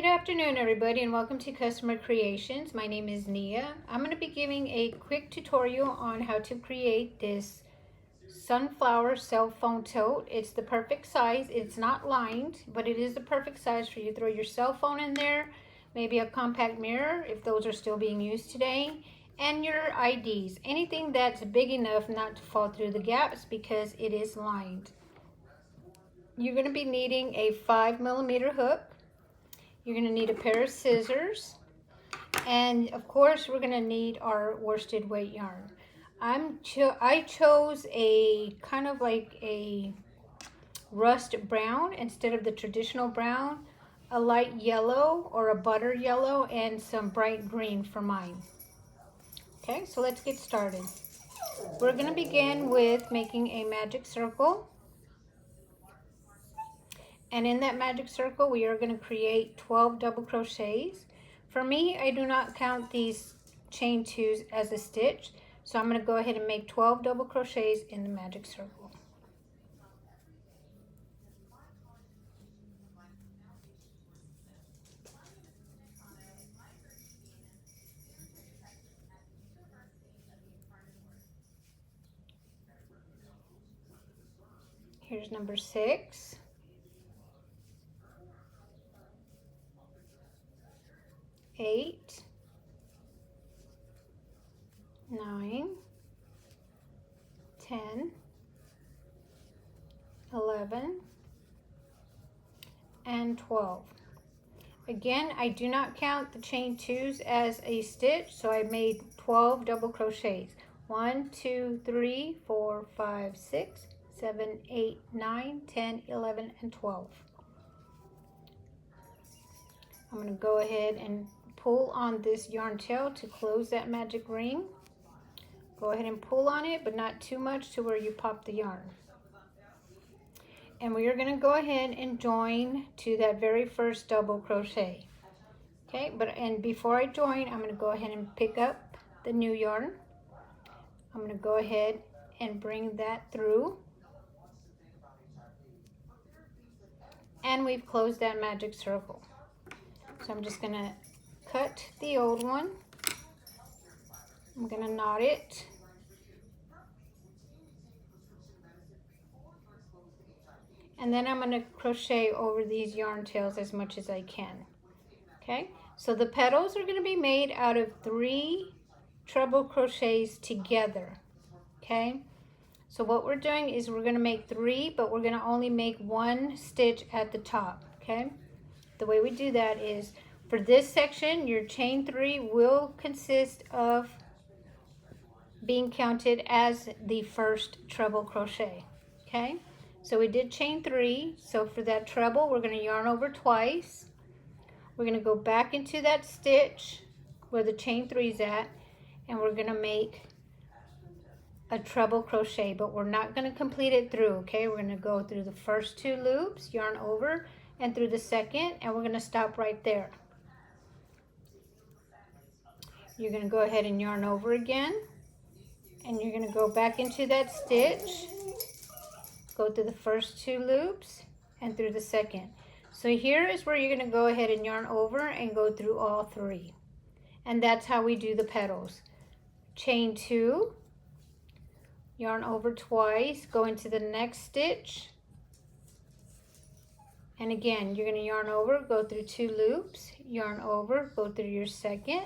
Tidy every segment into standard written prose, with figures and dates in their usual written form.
Good afternoon, everybody, and welcome to Customer Creations. My name is Nia. I'm going to be giving a quick tutorial on how to create this sunflower cell phone tote. It's the perfect size. It's not lined, but it is the perfect size for you to throw your cell phone in there, maybe a compact mirror if those are still being used today, and your IDs. Anything that's big enough not to fall through the gaps because it is lined. You're going to be needing a 5mm hook. You're going to need a pair of scissors, and of course we're going to need our worsted weight yarn. I chose a kind of like a rust brown instead of the traditional brown, a light yellow or a butter yellow, and some bright green for mine. Okay, so let's get started. We're going to begin with making a magic circle. And in that magic circle, we are going to create 12 double crochets. For me, I do not count these chain twos as a stitch, so I'm going to go ahead and make 12 double crochets in the magic circle. Here's number 6. 8, 9, 10, 11, and 12. Again, I do not count the chain twos as a stitch, so I made 12 double crochets. 1, 2, 3, 4, 5, 6, 7, 8, 9, 10, 11, and 12. I'm going to go ahead and pull on this yarn tail to close that magic ring. Go ahead and pull on it, but not too much to where you pop the yarn. And we are going to go ahead and join to that very first double crochet. Okay, and before I join, I'm going to go ahead and pick up the new yarn. I'm going to go ahead and bring that through. And we've closed that magic circle. So I'm just going to cut the old one. I'm going to knot it. And then I'm going to crochet over these yarn tails as much as I can. Okay, so the petals are going to be made out of 3 treble crochets together. Okay, so what we're doing is we're going to make 3, but we're going to only make 1 stitch at the top. Okay, the way we do that is for this section, your chain 3 will consist of being counted as the first treble crochet. Okay, so we did chain 3. So for that treble, we're going to yarn over twice. We're going to go back into that stitch where the chain 3 is at, and we're going to make a treble crochet, but we're not going to complete it through. Okay, we're going to go through the first 2 loops, yarn over, and through the second, and we're going to stop right there. You're going to go ahead and yarn over again, and you're going to go back into that stitch, go through the first 2 loops and through the second. So here is where you're going to go ahead and yarn over and go through all 3. And that's how we do the petals. Chain 2, yarn over twice, go into the next stitch, and again you're going to yarn over, go through 2 loops, yarn over, go through your second,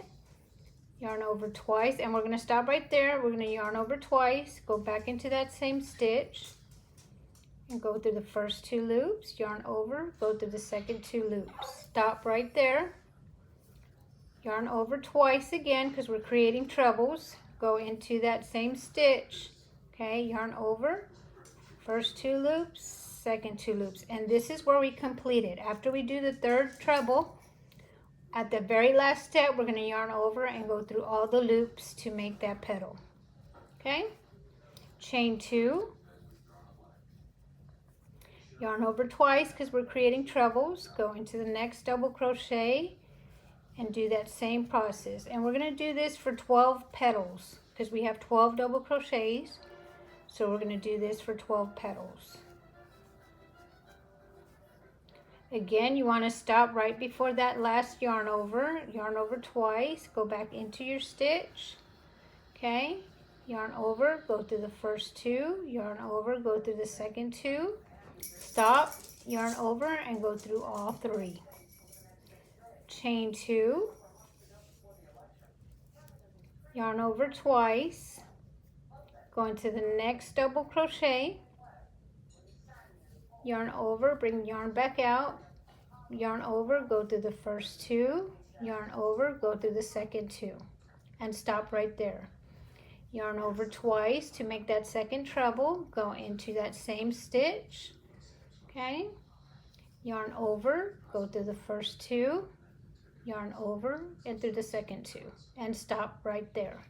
yarn over twice, and we're going to stop right there. We're going to yarn over twice, go back into that same stitch, and go through the first 2 loops, yarn over, go through the second 2 loops. Stop right there. Yarn over twice again because we're creating trebles. Go into that same stitch. Okay, yarn over, first 2 loops, second 2 loops. And this is where we complete it. After we do the 3rd treble, at the very last step, we're going to yarn over and go through all the loops to make that petal. Okay, chain 2. Yarn over twice because we're creating trebles. Go into the next double crochet and do that same process. And we're going to do this for 12 petals because we have 12 double crochets. So we're going to do this for 12 petals. Again, you want to stop right before that last yarn over twice, go back into your stitch, okay? Yarn over, go through the first two, yarn over, go through the second two, stop, yarn over, and go through all three. Chain two, yarn over twice, go into the next double crochet, yarn over, bring yarn back out, yarn over, go through the first two, yarn over, go through the second two, and stop right there. Yarn over twice to make that second treble, go into that same stitch, okay? Yarn over, go through the first two, yarn over, and through the second two, and stop right there.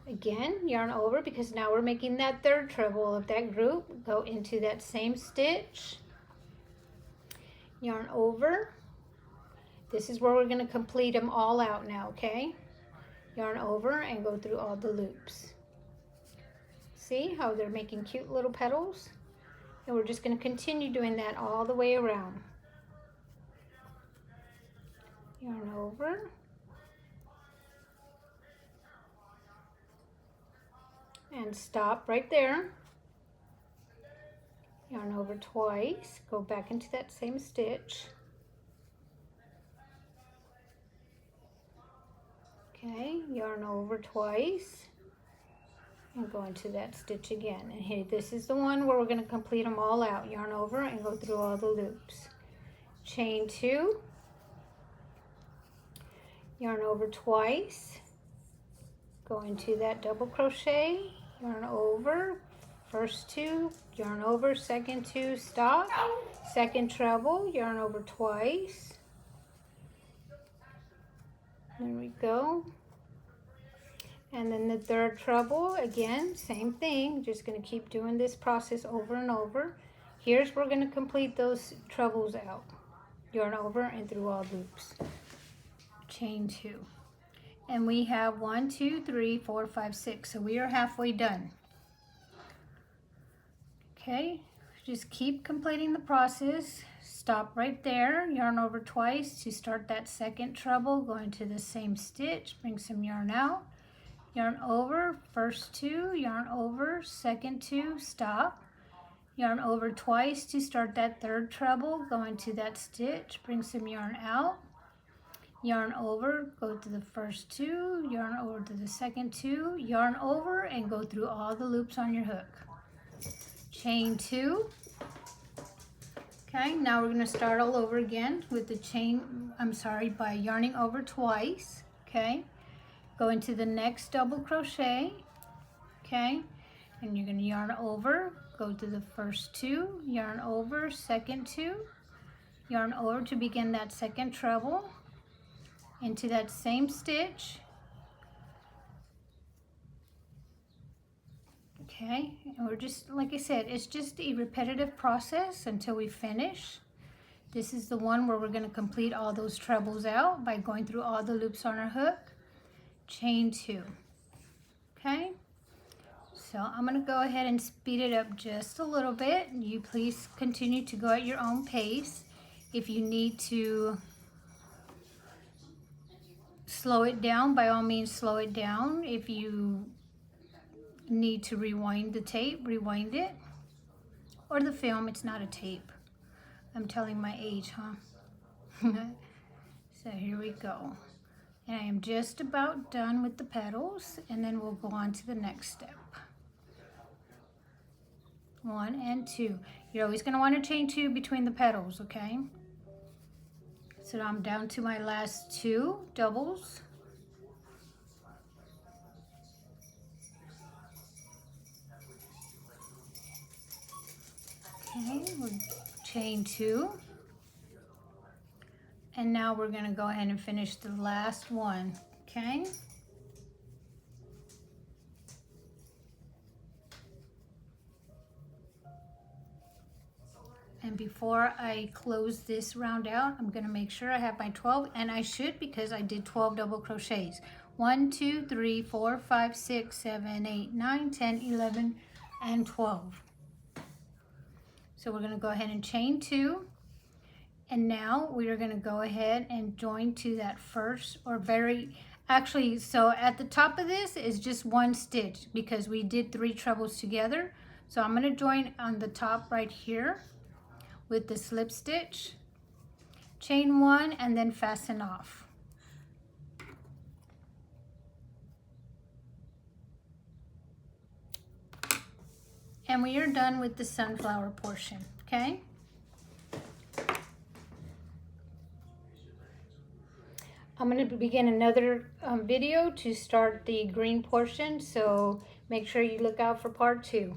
Again, yarn over, because now we're making that third treble of that group, go into that same stitch, yarn over. This is where we're going to complete them all out now, okay? Yarn over and go through all the loops. See how they're making cute little petals? And we're just going to continue doing that all the way around. Yarn over. And stop right there. Yarn over twice, go back into that same stitch. Okay, yarn over twice and go into that stitch again. And here, this is the one where we're going to complete them all out. Yarn over and go through all the loops. Chain two, yarn over twice, go into that double crochet, yarn over, first two, yarn over, second two, stop, second treble, yarn over twice. There we go. And then the third treble, again, same thing. Just going to keep doing this process over and over. Here's where we're going to complete those trebles out. Yarn over and through all loops. Chain two. And we have 1, 2, 3, 4, 5, 6. So we are halfway done. Okay, just keep completing the process. Stop right there, yarn over twice to start that second treble, go into the same stitch, bring some yarn out, yarn over, first two, yarn over, second two, stop, yarn over twice to start that third treble, go into that stitch, bring some yarn out, yarn over, go to the first two, yarn over to the second two, yarn over, and go through all the loops on your hook. Chain two. Okay, now we're going to start all over again with the by yarning over twice. Okay, go into the next double crochet. Okay, and you're going to yarn over, go to the first two, yarn over, second two, yarn over to begin that second treble, into that same stitch. Okay, and we're just, like I said, it's just a repetitive process until we finish. This is the one where we're going to complete all those trebles out by going through all the loops on our hook. Chain two. Okay, so I'm going to go ahead and speed it up just a little bit. You please continue to go at your own pace. If you need to slow it down, by all means slow it down. If you need to rewind the tape, rewind it, or the film. It's not a tape. I'm telling my age, huh? So here we go, and I am just about done with the petals, and then we'll go on to the next step. 1 and 2. You're always going to want to chain 2 between the petals, okay? So I'm down to my last 2 doubles. Okay, we'll chain 2, and now we're going to go ahead and finish the last one. Okay, and before I close this round out, I'm going to make sure I have my 12, and I should, because I did 12 double crochets. 1, 2, 3, 4, 5, 6, 7, 8, 9, 10, 11, and 12. So we're going to go ahead and chain 2, And now we are going to go ahead and join to that first, or so at the top of this is just one stitch because we did 3 trebles together. So I'm going to join on the top right here with the slip stitch, chain 1, and then fasten off. And we are done with the sunflower portion, okay? I'm going to begin another video to start the green portion, so make sure you look out for part 2.